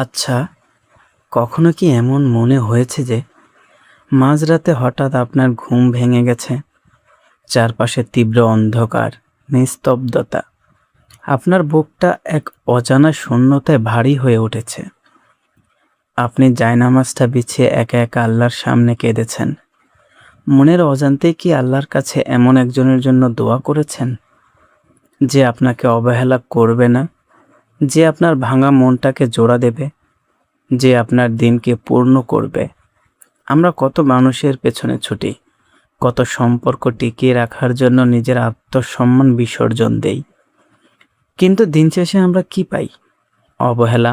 আচ্ছা, কখনো কি এমন মনে হয়েছে যে মাঝরাতে হঠাৎ আপনার ঘুম ভেঙে গেছে? চারপাশে তীব্র অন্ধকার, নিস্তব্ধতা। আপনার বুকটা এক অজানা শূন্যতায় ভারী হয়ে উঠেছে। আপনি জায়নামাজটা বিছিয়ে একা একা আল্লাহর সামনে কেঁদেছেন। মনের অজান্তেই কি আল্লাহর কাছে এমন একজনের জন্য দোয়া করেছেন, যে আপনাকে অবহেলা করবে না, যে আপনার ভাঙা মনটাকে জোড়া দেবে, যে আপনার দিনকে পূর্ণ করবে? আমরা কত মানুষের পেছনে ছুটি, কত সম্পর্ক টিকিয়ে রাখার জন্য নিজের আত্মসম্মান বিসর্জন দেই। কিন্তু দিন শেষে আমরা কি পাই? অবহেলা,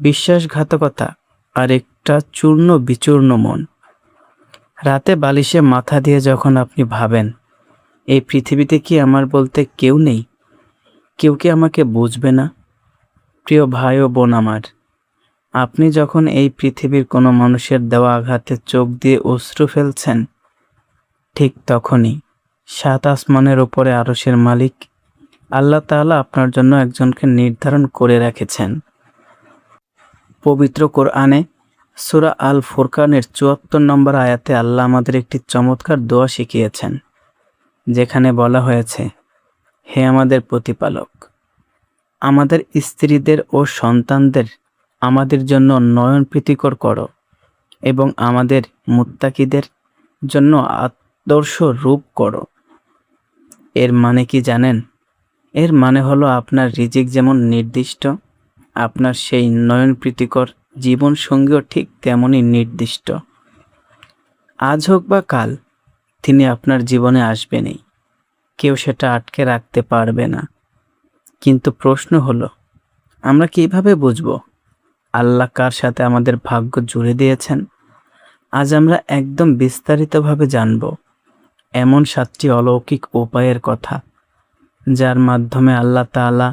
বিশ্বাসঘাতকতা, আর একটা চূর্ণ বিচূর্ণ মন। রাতে বালিশে মাথা দিয়ে যখন আপনি ভাবেন, এই পৃথিবীতে কি আমার বলতে কেউ নেই, কেউ কি আমাকে বুঝবে না? প্রিয় ভাই ও বোন আমার, আপনি যখন এই পৃথিবীর কোনো মানুষের দেওয়া আঘাতে চোখ দিয়ে অশ্রু ফেলছেন, ঠিক তখনই সাত আসমানের ওপরে আরশের মালিক আল্লাহ তাআলা আপনার জন্য একজনকে নির্ধারণ করে রেখেছেন। পবিত্র কোরআনে সূরা আল ফুরকানের ৭৪ নম্বর আয়াতে আল্লাহ আমাদের একটি চমৎকার দোয়া শিখিয়েছেন, যেখানে বলা হয়েছে, হে আমাদের প্রতিপালক, আমাদের স্ত্রীদের ও সন্তানদের আমাদের জন্য নয়ন প্রীতিকর করো এবং আমাদের মুত্তাকিদের জন্য আদর্শ রূপ করো। এর মানে কি জানেন? এর মানে হলো আপনার রিজিক যেমন নির্দিষ্ট, আপনার সেই নয়ন প্রীতিকর জীবন সঙ্গীও ঠিক তেমনই নির্দিষ্ট। আজ হোক বা কাল তিনি আপনার জীবনে আসবেনই, কেউ সেটা আটকে রাখতে পারবে না। কিন্তু প্রশ্ন হলো, আমরা কিভাবে বুঝবো আল্লাহ কার সাথে আমাদের ভাগ্য জুড়ে দিয়েছেন? আজ আমরা একদম বিস্তারিতভাবে জানব এমন 7টি অলৌকিক উপায়ের কথা, যার মাধ্যমে আল্লাহ তাআলা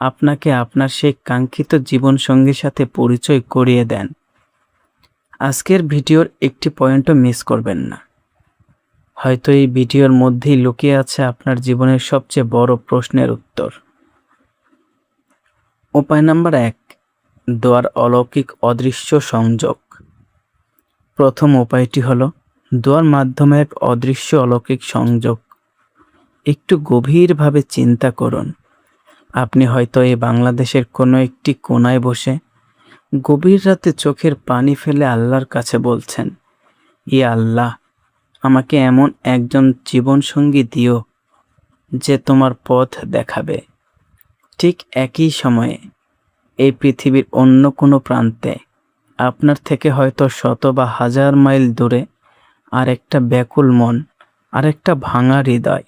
আপনাকে আপনার সেই কাঙ্ক্ষিত জীবনসঙ্গীর সাথে পরিচয় করিয়ে দেন। আজকের ভিডিওর একটি পয়েন্টও মিস করবেন না। হয়তো এই ভিডিওর মধ্যেই লুকিয়ে আছে আপনার জীবনের সবচেয়ে বড় প্রশ্নের উত্তর। উপায় নাম্বার 1, দোয়ার অলৌকিক অদৃশ্য সংযোগ। প্রথম উপায়টি হলো দোয়ার মাধ্যমে এক অদৃশ্য অলৌকিক সংযোগ। একটু গভীরভাবে চিন্তা করুন। আপনি হয়তো এই বাংলাদেশের কোনো একটি কোনায় বসে গভীর রাতে চোখের পানি ফেলে আল্লাহর কাছে বলছেন, ইয়া আল্লাহ, আমাকে এমন একজন জীবনসঙ্গী দিও যে তোমার পথ দেখাবে। ঠিক একই সময়ে এই পৃথিবীর অন্য কোনো প্রান্তে আপনার থেকে হয়তো শত বা হাজার মাইল দূরে আর একটা ব্যাকুল মন, আর একটা ভাঙা হৃদয়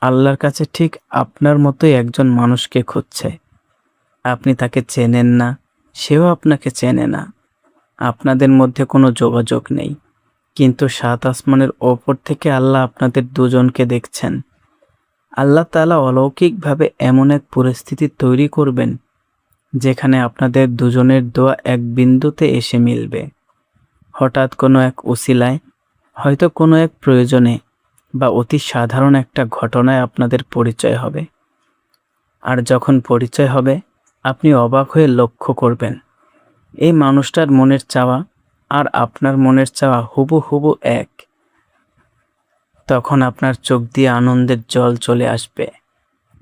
আল্লাহর কাছে ঠিক আপনার মতোই একজন মানুষকে খুঁজছে। আপনি তাকে চেনেন না, সেও আপনাকে চেনে না, আপনাদের মধ্যে কোনো যোগাযোগ নেই, কিন্তু সাত আসমানের ওপর থেকে আল্লাহ আপনাদের দুজনকে দেখছেন। আল্লাহ তাআলা অলৌকিকভাবে এমন এক পরিস্থিতি তৈরি করবেন, যেখানে আপনাদের দুজনের দোয়া এক বিন্দুতে এসে মিলবে। হঠাৎ কোনো এক উসিলায়, হয়তো কোনো এক প্রয়োজনে, বা অতি সাধারণ একটা ঘটনায় আপনাদের পরিচয় হবে। আর যখন পরিচয় হবে, আপনি অবাক হয়ে লক্ষ্য করবেন এই মানুষটার মনের চাওয়া আর আপনার মনের চাওয়া হুবহু এক। তখন আপনার চোখ দিয়ে আনন্দের জল চলে আসবে,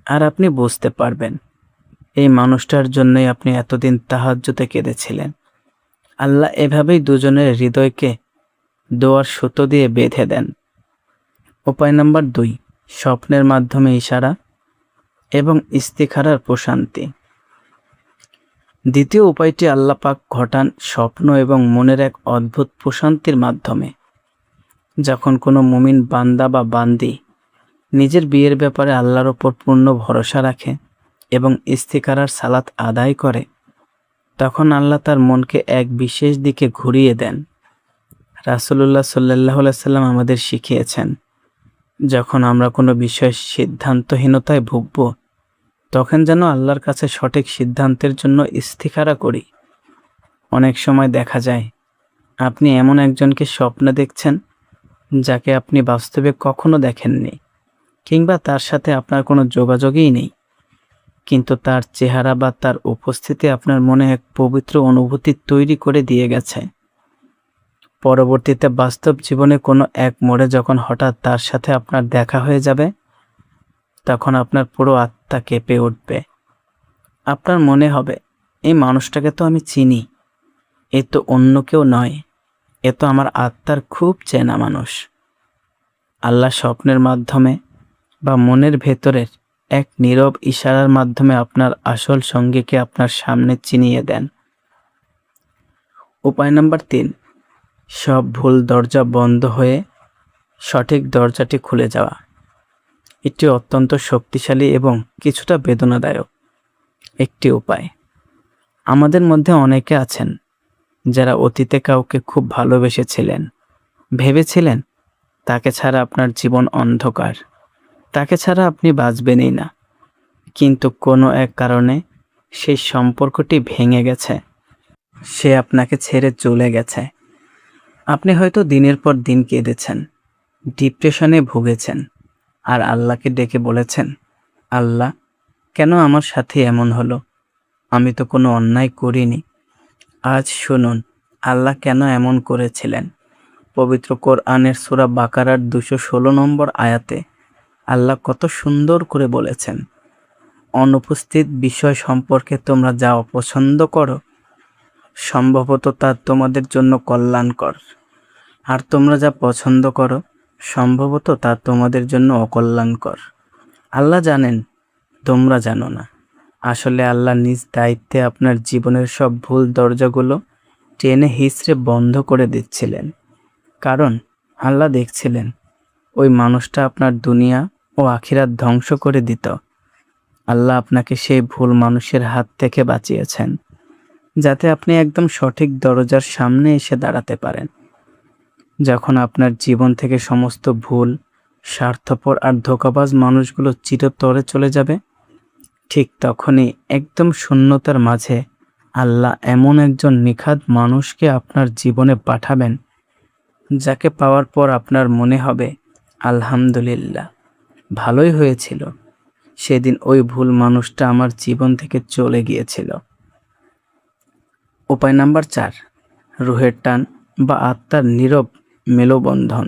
আর আপনি বুঝতে পারবেন এই মানুষটার জন্যই আপনি এতদিন তাহাজ্জুদে কেঁদেছিলেন। আল্লাহ এভাবেই দুজনের হৃদয়কে দোয়ার সুতো দিয়ে বেঁধে দেন। উপায় নাম্বার 2, স্বপ্নের মাধ্যমে ইশারা এবং ইস্তিখারার প্রশান্তি। দ্বিতীয় উপায়টি আল্লাহ পাক ঘটান স্বপ্ন এবং মনের এক অদ্ভুত প্রশান্তির মাধ্যমে। যখন কোনো মুমিন বান্দা বা বান্দি নিজের বিয়ের ব্যাপারে আল্লাহর ওপর পূর্ণ ভরসা রাখে এবং ইস্তিখারার সালাত আদায় করে, তখন আল্লাহ তার মনকে এক বিশেষ দিকে ঘুরিয়ে দেন। রাসূলুল্লাহ সাল্লাল্লাহু আলাইহি সাল্লাম আমাদের শিখিয়েছেন, যখন আমরা কোনো বিষয়ে সিদ্ধান্তহীনতায় ভুগব, তখন যেন আল্লাহর কাছে সঠিক সিদ্ধান্তের জন্য ইস্তিখারা করি। অনেক সময় দেখা যায় আপনি এমন একজনকে স্বপ্নে দেখছেন, যাকে আপনি বাস্তবে কখনো দেখেননি, কিংবা তার সাথে আপনার কোনো যোগাযোগই নেই, কিন্তু তার চেহারা বা তার উপস্থিতি আপনার মনে এক পবিত্র অনুভূতি তৈরি করে দিয়ে গেছে। পরবর্তীতে বাস্তব জীবনে কোনো এক মোড়ে যখন হঠাৎ তার সাথে আপনার দেখা হয়ে যাবে, তখন আপনার পুরো আত্মা কেঁপে উঠবে। আপনার মনে হবে, এই মানুষটাকে তো আমি চিনি, এ তো অন্য কেউ নয়, এ তো আমার আত্মার খুব চেনা মানুষ। আল্লাহ স্বপ্নের মাধ্যমে বা মনের ভেতরের এক নীরব ইশারার মাধ্যমে আপনার আসল সঙ্গীকে আপনার সামনে চিনিয়ে দেন। উপায় নাম্বার 3, সব ভুল দরজা বন্ধ হয়ে সঠিক দরজাটি খুলে যাওয়া। এটি অত্যন্ত শক্তিশালী এবং কিছুটা বেদনাদায়ক একটি উপায়। আমাদের মধ্যে অনেকে আছেন যারা অতীতে কাউকে খুব ভালোবেসেছিলেন, ভেবেছিলেন তাকে ছাড়া আপনার জীবন অন্ধকার, তাকে ছাড়া আপনি বাঁচবেনই না। কিন্তু কোনো এক কারণে সেই সম্পর্কটি ভেঙে গেছে, সে আপনাকে ছেড়ে চলে গেছে। আপনি হয়তো দিনের পর দিন কেঁদেছেন, ডিপ্রেশনে ভুগেছেন, আর আল্লাহকে ডেকে বলেছেন, আল্লাহ, কেন আমার সাথে এমন হলো? আমি তো কোনো অন্যায় করিনি। আজ শুনুন আল্লাহ কেন এমন করেছিলেন। পবিত্র কোরআনের সূরা বাকারার 216 নম্বর আয়াতে আল্লাহ কত সুন্দর করে বলেছেন, অনুপস্থিত বিষয় সম্পর্কে তোমরা যা অপছন্দ করো, সম্ভবত তা তোমাদের জন্য কল্যাণকর, আর তোমরা যা পছন্দ করো, সম্ভবত তা তোমাদের জন্য অকল্যাণকর। আল্লাহ জানেন, তোমরা জানো না। আসলে আল্লাহ নিজ দায়িত্বে আপনার জীবনের সব ভুল দরজাগুলো টেনে হিঁচড়ে বন্ধ করে দিচ্ছিলেন। কারণ আল্লাহ দেখছিলেন ওই মানুষটা আপনার দুনিয়া ও আখিরাত ধ্বংস করে দিত। আল্লাহ আপনাকে সেই ভুল মানুষের হাত থেকে বাঁচিয়েছেন, যাতে আপনি একদম সঠিক দরজার সামনে এসে দাঁড়াতে পারেন। যখন আপনার জীবন থেকে সমস্ত ভুল, স্বার্থপর আর ধোঁকাবাজ মানুষগুলো চিরতরে চলে যাবে, ঠিক তখনই একদম শূন্যতার মাঝে আল্লাহ এমন একজন নিখাদ মানুষকে আপনার জীবনে পাঠাবেন, যাকে পাওয়ার পর আপনার মনে হবে, আলহামদুলিল্লাহ, ভালোই হয়েছিল সেদিন ওই ভুল মানুষটা আমার জীবন থেকে চলে গিয়েছিল। উপায় নাম্বার 4, রুহের টান বা আত্মার নীরব মেলবন্ধন।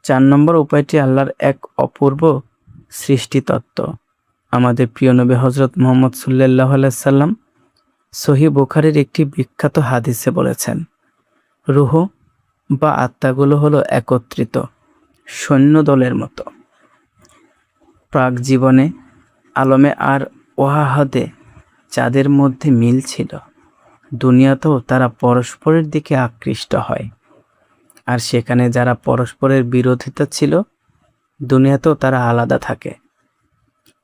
4 নম্বর উপায়টি আল্লাহর এক অপূর্ব সৃষ্টিতত্ত্ব। আমাদের প্রিয় নবী হযরত মুহাম্মদ সাল্লাল্লাহু আলাইহি সাল্লাম সহিহ বুখারীর একটি বিখ্যাত হাদিসে বলেছেন, রূহ বা আত্মাগুলো হলো একত্রিত সৈন্যদলের মতো। প্রাক জীবনে আলমে আর ওয়াহাদে যাদের মধ্যে মিল ছিল, দুনিয়াতেও তারা পরস্পরের দিকে আকৃষ্ট হয়। আর সেখানে যারা পরস্পরের বিরোধিতা ছিল, দুনিয়াতেও তারা আলাদা থাকে।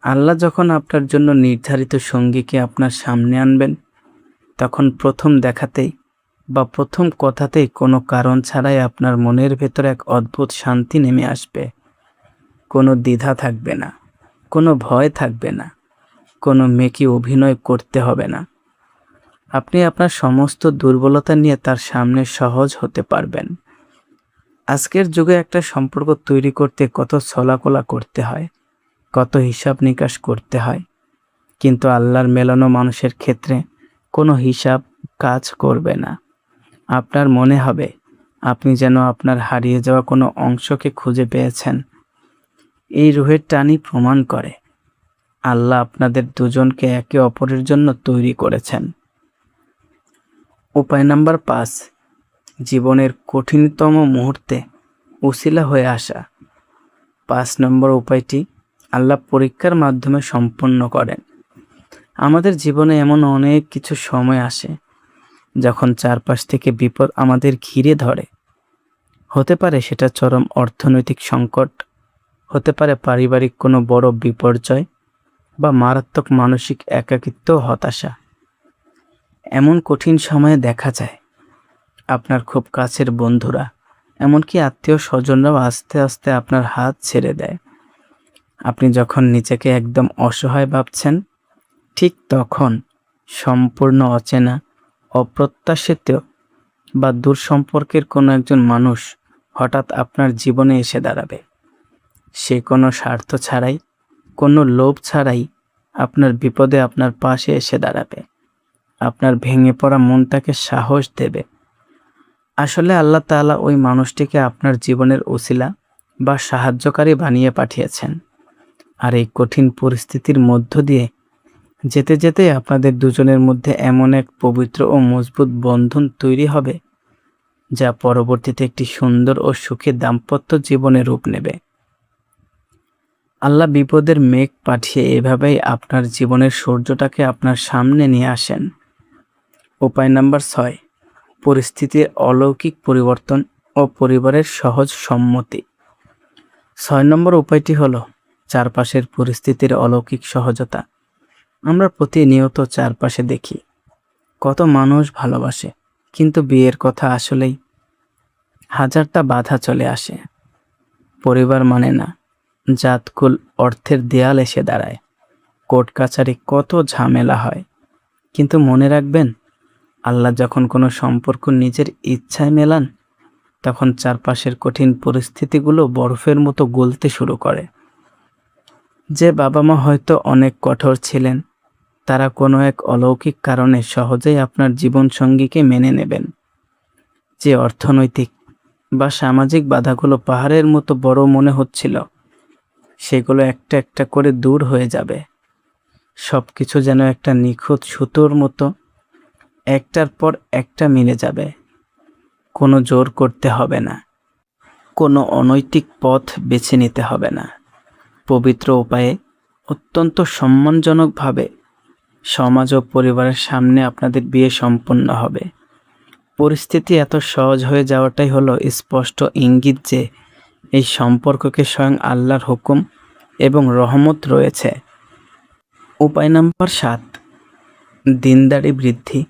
আল্লাহ যখন আপনার জন্য নির্ধারিত সঙ্গীকে আপনার সামনে আনবেন, তখন প্রথম দেখাতেই বা প্রথম কথাতেই কোনো কারণ ছাড়াই আপনার মনের ভেতর এক অদ্ভুত শান্তি নেমে আসবে। কোনো দ্বিধা থাকবে না, কোনো ভয় থাকবে না, কোনো মেকি অভিনয় করতে হবে না। আপনি আপনার সমস্ত দুর্বলতা নিয়ে তার সামনে সহজ হতে পারবেন। আজকের যুগে একটা সম্পর্ক তৈরি করতে কত ছলাকলা করতে হয়, কত হিসাব নিকাশ করতে হয়, কিন্তু আল্লাহর মেলানো মানুষের ক্ষেত্রে কোনো হিসাব কাজ করবে না। আপনার মনে হবে আপনি যেন আপনার হারিয়ে যাওয়া কোনো অংশকে খুঁজে পেয়েছেন। এই রুহের টানই প্রমাণ করে আল্লাহ আপনাদের দুজনকে একে অপরের জন্য তৈরি করেছেন। উপায় নাম্বার 5, জীবনের কঠিনতম মুহূর্তে উসিলা হয়ে আসা। 5 নম্বর উপায়টি আল্লাহ পরীক্ষার মাধ্যমে সম্পন্ন করেন। আমাদের জীবনে এমন অনেক কিছু সময় আসে যখন চারপাশ থেকে বিপদ আমাদের ঘিরে ধরে। হতে পারে সেটা চরম অর্থনৈতিক সংকট, হতে পারে পারিবারিক কোনো বড় বিপর্যয়, বা মারাত্মক মানসিক একাকিত্ব, হতাশা। এমন কঠিন সময়ে দেখা যায় আপনার খুব কাছের বন্ধুরা, এমনকি আত্মীয় স্বজনরাও আস্তে আস্তে আপনার হাত ছেড়ে দেয়। আপনি যখন নিজেকে একদম অসহায় ভাবছেন, ঠিক তখন সম্পূর্ণ অচেনা, অপ্রত্যাশিত বা দূর সম্পর্কের কোনো একজন মানুষ হঠাৎ আপনার জীবনে এসে দাঁড়াবে। সে কোনো স্বার্থ ছাড়াই, কোনো লোভ ছাড়াই আপনার বিপদে আপনার পাশে এসে দাঁড়াবে, আপনার ভেঙে পড়া মনটাকে সাহস দেবে। আসলে আল্লাহ তাআলা ওই মানুষটিকে আপনার জীবনের উসিলা বা সাহায্যকারী বানিয়ে পাঠিয়েছেন। আর এই কঠিন পরিস্থিতির মধ্য দিয়ে যেতে যেতে আপনাদের দুজনের মধ্যে এমন এক পবিত্র ও মজবুত বন্ধন তৈরি হবে, যা পরবর্তীতে একটি সুন্দর ও সুখী দাম্পত্য জীবনে রূপ নেবে। আল্লাহ বিপদের মেঘ পাঠিয়ে এভাবেই আপনার জীবনের সূর্যটাকে আপনার সামনে নিয়ে আসেন। উপায় নাম্বার 6, পরিস্থিতির অলৌকিক পরিবর্তন ও পরিবারের সহজ সম্মতি। 6 নম্বর উপায়টি হলো চারপাশের পরিস্থিতির অলৌকিক সহজতা। আমরা প্রতিনিয়ত চারপাশে দেখি কত মানুষ ভালোবাসে, কিন্তু বিয়ের কথা আসলেই হাজারটা বাধা চলে আসে। পরিবার মানে না, জাতকুল, অর্থের দেয়াল এসে দাঁড়ায়, কোর্ট কাছারি, কত ঝামেলা হয়। কিন্তু মনে রাখবেন, আল্লাহ যখন কোনো সম্পর্ক নিজের ইচ্ছায় মেলান, তখন চারপাশের কঠিন পরিস্থিতিগুলো বরফের মতো গলতে শুরু করে। যে বাবা মা হয়তো অনেক কঠোর ছিলেন, তারা কোনো এক অলৌকিক কারণে সহজেই আপনার জীবনসঙ্গীকে মেনে নেবেন। যে অর্থনৈতিক বা সামাজিক বাধাগুলো পাহাড়ের মতো বড় মনে হচ্ছিল, সেগুলো একটা একটা করে দূর হয়ে যাবে। সব কিছু যেন একটা নিখুঁত সুতোর মতো একটার পর একটা মিলে যাবে। কোনো জোর করতে হবে না, কোনো অনৈতিক পথ বেছে নিতে হবে না। পবিত্র উপায়ে অত্যন্ত সম্মানজনকভাবে সমাজ ও পরিবারের সামনে আপনাদের বিয়ে সম্পন্ন হবে। পরিস্থিতি এত সহজ হয়ে যাওয়াটাই হলো স্পষ্ট ইঙ্গিত যে এই সম্পর্ককে স্বয়ং আল্লাহর হুকুম এবং রহমত রয়েছে। উপায় নাম্বার 7, দিনদারি বৃদ্ধি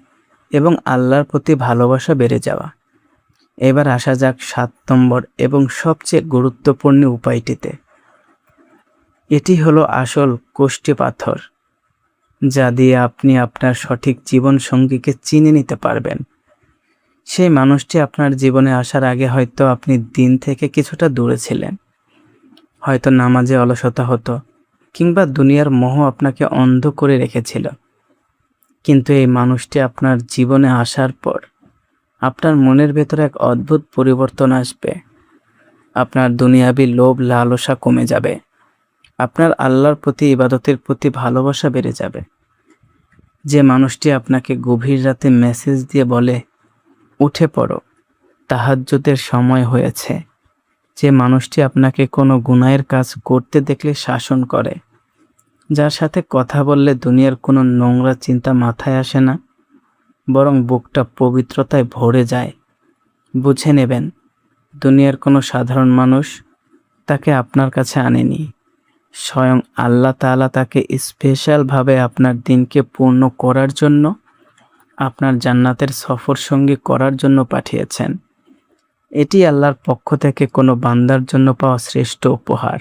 এবং আল্লাহর প্রতি ভালোবাসা বেড়ে যাওয়া। এবার আসা যাক 7 নম্বর এবং সবচেয়ে গুরুত্বপূর্ণ উপায়টিতে। এটি হলো আসল কোষ্ঠী পাথর, যা দিয়ে আপনি আপনার সঠিক জীবন সঙ্গীকে চিনে নিতে পারবেন। সেই মানুষটি আপনার জীবনে আসার আগে হয়তো আপনি দিন থেকে কিছুটা দূরে ছিলেন, হয়তো নামাজে অলসতা হতো, কিংবা দুনিয়ার মোহ আপনাকে অন্ধ করে রেখেছিল। কিন্তু এই মানুষটি আপনার জীবনে আসার পর আপনার মনের ভেতরে এক অদ্ভুত পরিবর্তন আসবে। আপনার দুনিয়াবি লোভ লালসা কমে যাবে, আপনার আল্লাহর প্রতি ইবাদতের প্রতি ভালোবাসা বেড়ে যাবে। যে মানুষটি আপনাকে গভীর রাতে মেসেজ দিয়ে বলে, উঠে পড়ো, তাহাজ্জুদের সময় হয়েছে। যে মানুষটি আপনাকে কোনো গুনাহের কাজ করতে দেখলে শাসন করে, যার সাথে কথা বললে দুনিয়ার কোনো নোংরা চিন্তা মাথায় আসে না, বরং বুকটা পবিত্রতায় ভরে যায়। বুঝে নেবেন, দুনিয়ার কোনো সাধারণ মানুষ তাকে আপনার কাছে আনেনি। স্বয়ং আল্লাহ তাআলা তাকে স্পেশালভাবে আপনার দিনকে পূর্ণ করার জন্য, আপনার জান্নাতের সফর সঙ্গী করার জন্য পাঠিয়েছেন। এটি আল্লাহর পক্ষ থেকে কোনো বান্দার জন্য পাওয়া শ্রেষ্ঠ উপহার।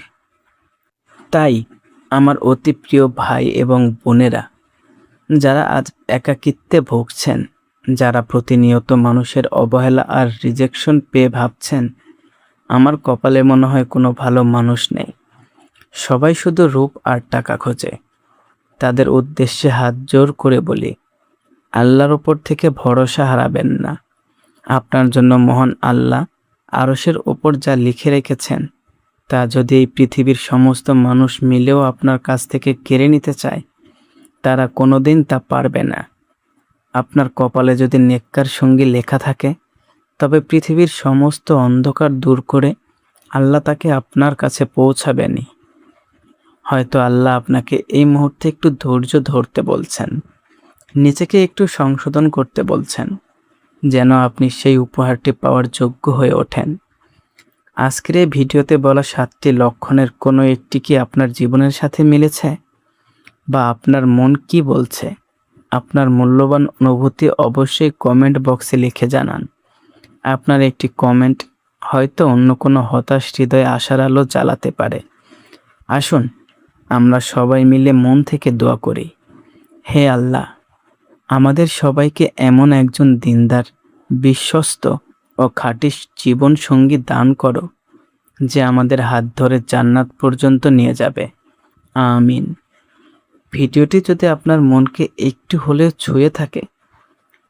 তাই আমার অতি প্রিয় ভাই এবং বোনেরা, যারা আজ একাকিত্বে ভুগছেন, যারা প্রতিনিয়ত মানুষের অবহেলা আর রিজেকশন পেয়ে ভাবছেন, আমার কপালে মনে হয় কোনো ভালো মানুষ নেই, সবাই শুধু রূপ আর টাকা খোঁজে, তাদের উদ্দেশ্যে হাত জোর করে বলি, আল্লাহর ওপর থেকে ভরসা হারাবেন না। আপনার জন্য মহান আল্লাহ আরশের ওপর যা লিখে রেখেছেন, তা যদি এই পৃথিবীর সমস্ত মানুষ মিলেও আপনার কাছ থেকে কেড়ে নিতে চায়, তারা কোনোদিন তা পারবে না। আপনার কপালে যদি নেককার সঙ্গী লেখা থাকে, তবে পৃথিবীর সমস্ত অন্ধকার দূর করে আল্লাহ তাকে আপনার কাছে পৌঁছাবেনই। হয়তো আল্লাহ আপনাকে এই মুহূর্তে একটু ধৈর্য ধরতে বলছেন, নিজেকে একটু সংশোধন করতে বলছেন, যেন আপনি সেই উপহারটি পাওয়ার যোগ্য হয়ে ওঠেন। আজকের এই ভিডিওতে বলা 7টি লক্ষণের কোনো একটি কি আপনার জীবনের সাথে মিলেছে? বা আপনার মন কি বলছে? আপনার মূল্যবান অনুভূতি অবশ্যই কমেন্ট বক্সে লিখে জানান। আপনার একটি কমেন্ট হয়তো অন্য কোনো হতাশ হৃদয়ে আশার আলো জ্বালাতে পারে। আসুন আমরা সবাই মিলে মন থেকে দোয়া করি। হে আল্লাহ, আমাদের সবাইকে এমন একজন দিনদার, বিশ্বস্ত ও খাঁটি জীবন সঙ্গী দান করো, যে আমাদের হাত ধরে জান্নাত পর্যন্ত নিয়ে যাবে। আমিন। ভিডিওটি যদি আপনার মনকে একটু হলেও ছুঁয়ে থাকে,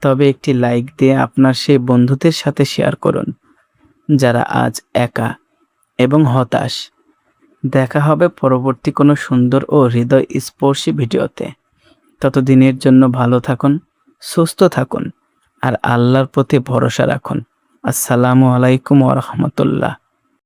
তবে একটি লাইক দিয়ে আপনার সেই বন্ধুদের সাথে শেয়ার করুন যারা আজ একা এবং হতাশ। দেখা হবে পরবর্তী কোনো সুন্দর ও হৃদয়স্পর্শী ভিডিওতে। ততদিনের জন্য ভালো থাকুন, সুস্থ থাকুন আর আল্লাহর প্রতি ভরসা রাখুন। আসসালামু আলাইকুম ওয়া রাহমাতুল্লাহ।